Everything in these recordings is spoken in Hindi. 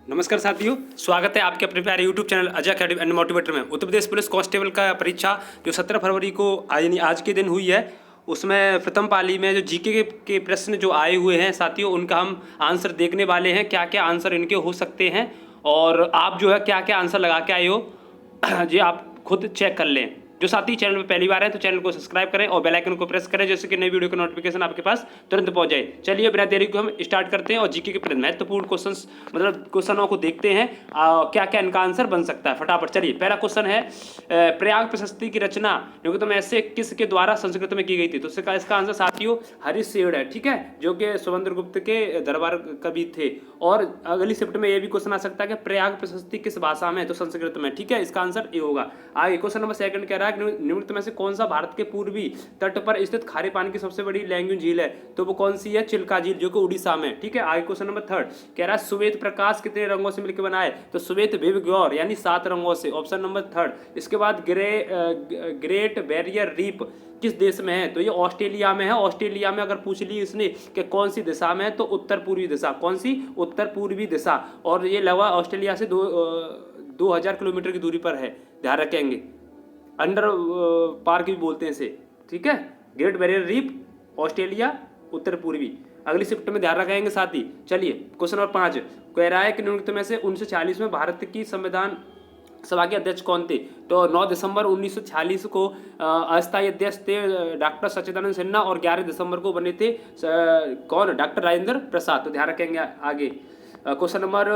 नमस्कार साथियों, स्वागत है आपके अपने प्यारे YouTube channel Ajay academy and motivator में। उत्तर प्रदेश पुलिस कांस्टेबल का परीक्षा जो 17 फरवरी को यानी आज के दिन हुई है, उसमें प्रथम पाली में जो जीके के प्रश्न जो आए हुए हैं साथियों, उनका हम आंसर देखने वाले हैं। क्या क्या आंसर इनके हो सकते हैं और आप जो है क्या क्या आंसर लगा के आए हो ये आप खुद चेक कर लें। जो साथी चैनल पर पहली बार है तो चैनल को सब्सक्राइब करें और बेल आइकन को प्रेस करें, जैसे कि नई वीडियो का नोटिफिकेशन आपके पास तुरंत पहुंच जाए। चलिए बिना देरी को हम स्टार्ट करते हैं और जीके के महत्वपूर्ण क्वेश्चंस मतलब क्वेश्चनों को देखते हैं क्या क्या इनका आंसर बन सकता है। फटाफट चलिए, पहला क्वेश्चन है प्रयाग प्रशस्ति की रचना नियुक्त में से किसके द्वारा संस्कृत में की गई थी? तो इसका आंसर साथियों हरिशेठ है, ठीक है, जो कि सुमंद्रगुप्त के दरबार कवि थे। और अगली शिफ्ट में ये भी क्वेश्चन आ सकता है कि प्रयाग प्रशस्ति किस भाषा में? तो संस्कृत में, ठीक है, इसका आंसर ये होगा। आगे क्वेश्चन नंबर सेकंड कह रहा है निम्नलिखित में से कौन सा भारत के पूर्वी तट पर स्थित खारे पानी की सबसे बड़ी लैंगून झील है? तो वो कौन सी है? चिल्का झील, जो कि उड़ीसा में, ठीक है। आगे क्वेश्चन नंबर थर्ड कह रहा है श्वेत प्रकाश कितने रंगों से मिलकर बना है? तो श्वेत विवग्योर यानी 7 रंगों से, ऑप्शन नंबर थर्ड। इसके बाद ग्रेट बैरियर रीफ किस देश में है? तो ये ऑस्ट्रेलिया में है। ऑस्ट्रेलिया में अगर पूछ ली इसने कि कौन सी दिशा में है, तो उत्तर पूर्वी दिशा। कौन सी? उत्तर पूर्वी दिशा। और ये लगा ऑस्ट्रेलिया से 2000 किलोमीटर की दूरी पर है, ध्यान रखेंगे। अंडर पार्क भी बोलते हैं इसे, ठीक है। ग्रेट बैरियर रीफ ऑस्ट्रेलिया उत्तर पूर्वी। अगली शिफ्ट में ध्यान रखेंगे साथ ही। चलिए क्वेश्चन नंबर 5 कह रहा है कि निम्नलिखित में से 1940 में भारत की संविधान सभा के अध्यक्ष कौन थे? तो 9 दिसंबर 1946 को अस्थायी अध्यक्ष थे डॉक्टर सच्चिदानंद सिन्हा और 11 दिसंबर को बने थे कौन? डॉक्टर राजेंद्र प्रसाद। तो ध्यान रखेंगे आगे। क्वेश्चन नंबर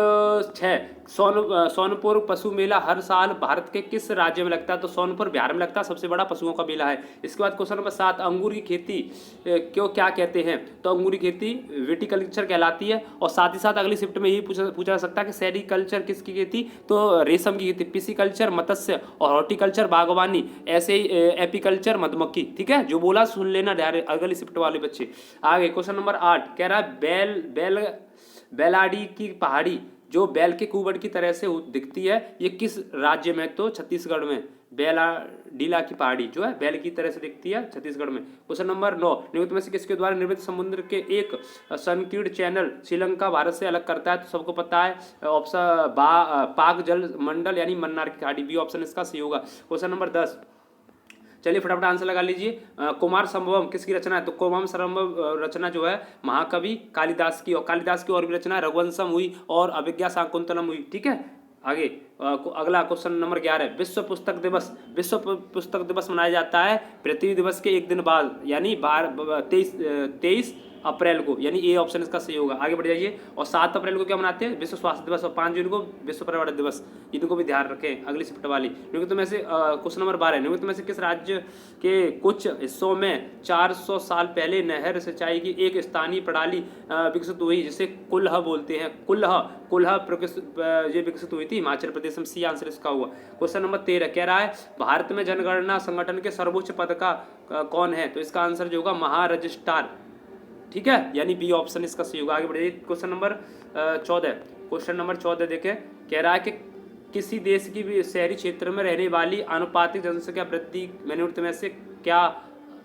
6 सोनपुर पशु मेला हर साल भारत के किस राज्य में लगता है? तो सोनपुर बिहार में लगता है, सबसे बड़ा पशुओं का मेला है। इसके बाद क्वेश्चन नंबर 7 अंगूर की खेती क्यों क्या कहते हैं? तो अंगूर की खेती विटिकल्चर कहलाती है। और साथ ही साथ अगली शिफ्ट में यही पूछा जा सकता है कि सेरिकल्चर किसकी खेती? तो रेशम की खेती। पिसिकल्चर मत्स्य और हॉर्टिकल्चर बागवानी, ऐसे ही एपीकल्चर मधुमक्खी, ठीक है। जो बोला सुन लेना अगली शिफ्ट वाले बच्चे। आगे क्वेश्चन नंबर 8 कह रहा है बेलाडी की पहाड़ी जो बैल के कुबड़ की तरह से दिखती है, ये किस राज्य में? तो छत्तीसगढ़ में। बेलाडीला की पहाड़ी जो है बैल की तरह से दिखती है, छत्तीसगढ़ में। क्वेश्चन नंबर 9 निम्नलिखित में से किसके द्वारा निर्मित समुद्र के एक संकीर्ण चैनल श्रीलंका भारत से अलग करता है? तो सबको पता है ऑप्शन पाक जल मंडल यानी मन्नार की घाटी, बी ऑप्शन इसका सही होगा। क्वेश्चन नंबर 10 चलिए फटाफट आंसर लगा लीजिए। कुमार संभवम किसकी रचना है? तो कुमार संभवम रचना जो है महाकवि कालिदास की, और कालिदास की और भी रचना रघुवंशम हुई और अभिज्ञा शाकुंतलम हुई, ठीक है। आगे अगला क्वेश्चन नंबर 11 विश्व पुस्तक दिवस। विश्व पुस्तक दिवस मनाया जाता है पृथ्वी दिवस के एक दिन बाद यानी 23 अप्रैल को, यानी ए ऑप्शन इसका सही होगा। आगे बढ़ जाइए। और 7 अप्रैल को क्या मनाते हैं? विश्व स्वास्थ्य दिवस। और 5 जून को विश्व पर्यावरण दिवस। इनको भी ध्यान रखें अगली शिफ्ट वाली। निम्नलिखित में से क्वेश्चन नंबर 12 निम्नलिखित में से किस राज्य के कुछ हिस्सों में 400 साल पहले नहर सिंचाई की एक स्थानीय प्रणाली विकसित हुई, जिसे कुल्ह बोलते हैं? कुल्ह ये विकसित हुई थी हिमाचल प्रदेश में। सी आंसर इसका हुआ। क्वेश्चन नंबर 13 कह रहा है भारत में जनगणना संगठन के सर्वोच्च पद का कौन है? तो इसका आंसर जो होगा महारजिस्ट्रार, ठीक है, यानी बी ऑप्शन इसका सही होगा। आगे बढ़िए क्वेश्चन नंबर 14। क्वेश्चन नंबर 14 देखें, कह रहा है कि किसी देश की भी शहरी क्षेत्र में रहने वाली आनुपातिक जनसंख्या वृद्धि निम्नलिखित में से क्या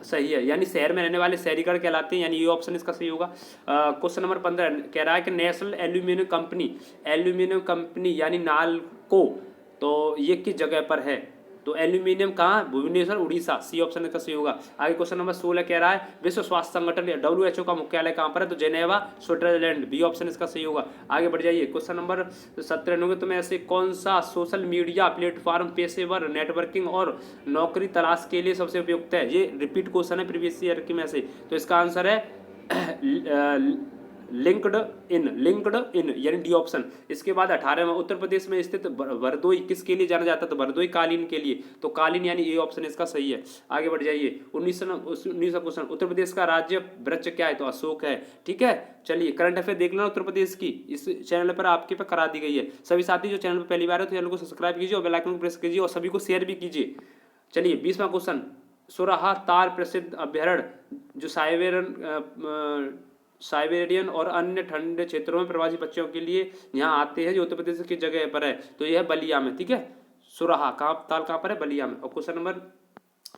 सही है? यानी शहर में रहने वाले शहरीकरण कहलाते हैं, यानी ये ऑप्शन इसका सही होगा। क्वेश्चन नंबर 15 कह रहा है कि नेशनल एल्यूमिनियम कंपनी यानी नालको, तो ये किस जगह पर है? तो एल्यूमिनियम कहाँ? भुवनेश्वर उड़ीसा। सी ऑप्शन का सही होगा। आगे क्वेश्चन नंबर 16 कह रहा है विश्व स्वास्थ्य संगठन WHO का मुख्यालय कहाँ पर है? तो जेनेवा स्विट्जरलैंड, बी ऑप्शन इसका सही होगा। आगे बढ़ जाइए। क्वेश्चन नंबर 17 में ऐसे कौन सा सोशल मीडिया प्लेटफॉर्म पेशेवर नेटवर्किंग और नौकरी तलाश के लिए सबसे उपयुक्त है? ये रिपीट क्वेश्चन है प्रीवियस ईयर के में से। तो इसका आंसर है लिंक्ड इन यानी डी ऑप्शन। इसके बाद 18 में उत्तर प्रदेश में स्थित बरदोई किसके लिए जाना जाता है? तो बरदोई कालीन के लिए। तो कालीन यानी ए ऑप्शन इसका सही है। आगे बढ़ जाइए। 19 क्वेश्चन उत्तर प्रदेश का राज्य वृक्ष क्या है? तो अशोक है, ठीक है। चलिए करंट अफेयर देख लेना उत्तर प्रदेश की, इस चैनल पर आपके पे करा दी गई है। सभी साथी जो चैनल पर पहली बार है तो चैनल को सब्सक्राइब कीजिए और बेल आइकन को प्रेस कीजिए और सभी को शेयर भी कीजिए। चलिए 20वां क्वेश्चन सुराहा तार प्रसिद्ध अभ्यारण्य जो साइबेरियन और अन्य ठंडे क्षेत्रों में प्रवासी बच्चों के लिए यहाँ आते हैं, जो उत्तर प्रदेश की जगह पर है, तो यह बलिया में, ठीक है। सुराहा ताल कहाँ पर है? बलिया में। और क्वेश्चन नंबर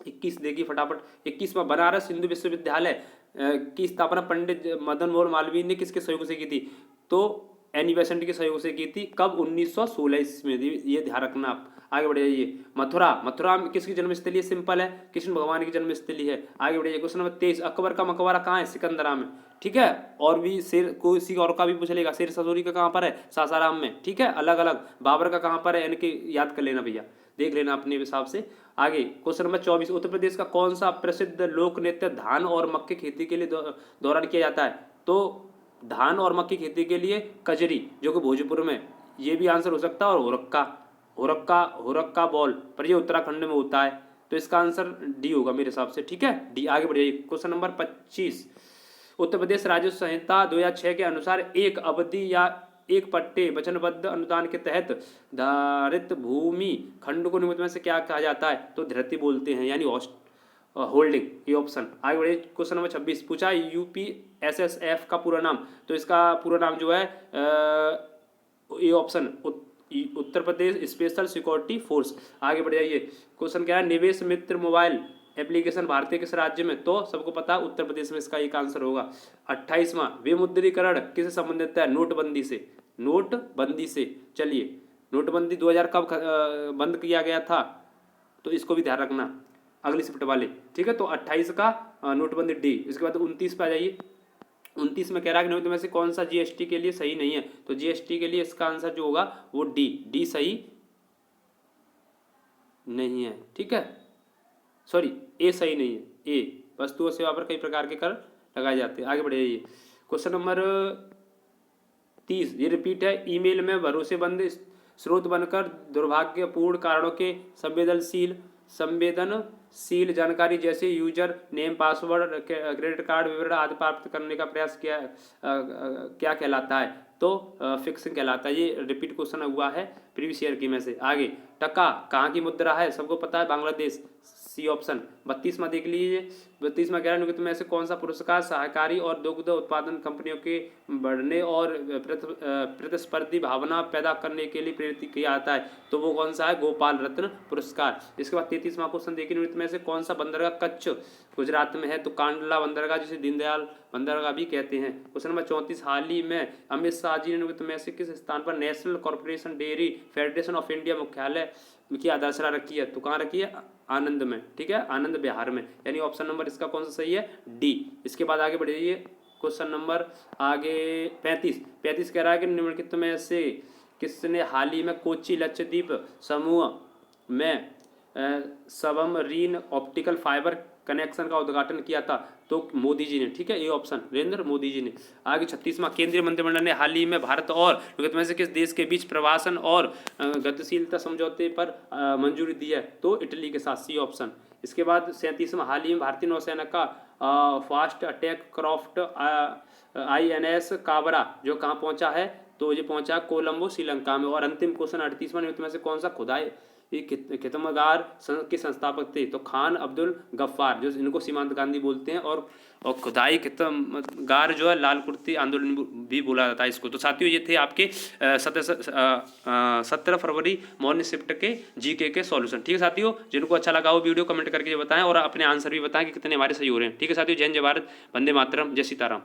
21 देखिए फटाफट। 21वां बनारस हिंदू विश्वविद्यालय की स्थापना पंडित मदन मोहन मालवीय ने किसके सहयोग से की थी? तो एनी बेसेंट के सहयोग से की थी। कब? 1916 ईस्वी में। ये ध्यान रखना आप। आगे बढ़ जाइए। मथुरा में किसकी जन्मस्थली है? सिंपल है, कृष्ण भगवान की जन्मस्थली है। आगे बढ़ जाइए। क्वेश्चन नंबर 23, अकबर का मकबरा कहाँ है? सिकंदरा में। ठीक है। और भी शेर किसी और का भी पूछ लेगा। शेर ससूरी का कहाँ पर है? सासाराम में। ठीक है, अलग अलग। बाबर का कहाँ पर है? इनके याद कर लेना भैया, देख लेना अपने हिसाब से। आगे क्वेश्चन नंबर 24, उत्तर प्रदेश का कौन सा प्रसिद्ध लोक नृत्य धान और मक्के खेती के लिए दौरान किया जाता है? तो धान और मक्की खेती के लिए कजरी, जो कि भोजपुर में, ये भी आंसर हो सकता है। और होरक्का बॉल, पर ये उत्तराखंड में होता है। तो इसका आंसर डी होगा मेरे हिसाब से। ठीक है, डी। आगे बढ़िए। क्वेश्चन नंबर 25, उत्तर प्रदेश राजस्व संहिता 2006 के अनुसार एक अवधि या एक पट्टे वचनबद्ध अनुदान के तहत धारित भूमि खंड को निम्नलिखित में से क्या कहा जाता है? तो धृति बोलते हैं, यानी होल्डिंग। ये ऑप्शन। आगे बढ़िए। क्वेश्चन नंबर 26 पूछा UPSSF का पूरा नाम। तो इसका पूरा नाम जो है ये option Uttar Pradesh special security force. आगे बढ़ जाइए। क्वेश्चन क्या है? निवेश मित्र मोबाइल एप्लीकेशन भारतीय किस राज्य में? तो सबको पता है उत्तर प्रदेश में, इसका एक आंसर होगा। 28वां, विमुद्रीकरण किससे संबंधित है? नोटबंदी से। नोटबंदी से। चलिए, नोटबंदी 2000 कब बंद किया गया था? तो इसको भी ध्यान रखना, अगली शिफ्ट वाले। ठीक है, तो 28 का नोटबंदी डी। इसके बाद 29 पे आ जाइए। 29 में कह रहा है कि निम्नलिखित में से कौन सा GST के लिए सही नहीं है? तो GST के लिए इसका आंसर जो होगा वो डी सही नहीं है। ठीक है, सॉरी, ए सही नहीं है। ए, वस्तु और सेवा पर कई प्रकार के कर लगाए जाते हैं। आगे बढ़ जाइए। क्वेश्चन नंबर 30, ये रिपीट है। ईमेल में भरोसेमंद स्रोत बनकर दुर्भाग्यपूर्ण कारणों के संवेदनशील जानकारी जैसे user name, password, credit card विवरण आदि प्राप्त करने का प्रयास क्या कहलाता है? तो फिक्सिंग कहलाता है। ये रिपीट क्वेश्चन हुआ है प्रीवियस ईयर की में से। आगे, टका कहाँ की मुद्रा है? सबको पता है, बांग्लादेश। C option. 32वां देख लीजिए। 32वां कह रहा है में से कौन सा पुरस्कार सहकारी और दुग्ध उत्पादन कंपनियों के बढ़ने और प्रतिस्पर्धी भावना पैदा करने के लिए प्रेरित किया जाता है? तो वो कौन सा है? गोपाल रत्न पुरस्कार। इसके बाद 33वां क्वेश्चन देखिए, निम्नलिखित में से कौन सा बंदरगाह कच्छ गुजरात में है? तो कांडला बंदरगाह, जिसे दीनदयाल बंदरगाह भी कहते हैं। क्वेश्चन नंबर 34, हाल ही में अमित शाह जी ने निम्नलिखित में से किस स्थान पर national corporation dairy federation of India मुख्यालय की आधारशिला रखी है? तो कहाँ रखी है? आनंद में। ठीक है, आनंद बिहार में, यानी ऑप्शन नंबर इसका कौन सा सही है? डी। इसके बाद आगे बढ़िए। क्वेश्चन नंबर आगे 35 कह रहा है कि निम्नलिखित में से किसने हाल ही में कोच्चि लक्षद्वीप समूह में सबमरीन ऑप्टिकल फाइबर कनेक्शन का उद्घाटन किया था? तो मोदी जी ने। ठीक है, ये ऑप्शन नरेंद्र मोदी जी ने। आगे 36वां, केंद्रीय मंत्रिमंडल ने हाल ही में भारत और निम्नलिखित में से किस देश के बीच प्रवासन और गतिशीलता समझौते पर मंजूरी दी है? तो इटली के साथ। C option. इसके बाद 37वां, हाल ही में भारतीय नौसेना का fast attack craft INS Kabra जो कहाँ पहुंचा है? तो ये पहुंचा कोलंबो श्रीलंका में। और अंतिम क्वेश्चन 38वां, निम्नलिखित में से कौन सा खुदाई खिदमतगार के संस्थापक थे? तो खान अब्दुल गफ्फार, जो इनको सीमांत गांधी बोलते हैं। और खुदाई खिदमतगार जो है लाल कुर्ती आंदोलन भी बोला जाता है इसको। तो साथियों, ये थे आपके 17 फरवरी मॉर्निंग शिफ्ट के GK के सॉल्यूशन। ठीक है साथियों, जिनको अच्छा लगा वो वीडियो कमेंट करके बताएं और अपने आंसर भी बताएं कि कितने हमारे सही हो रहे हैं। ठीक है साथियों, जय हिंद, जय भारत, वंदे मातरम, जय सीताराम।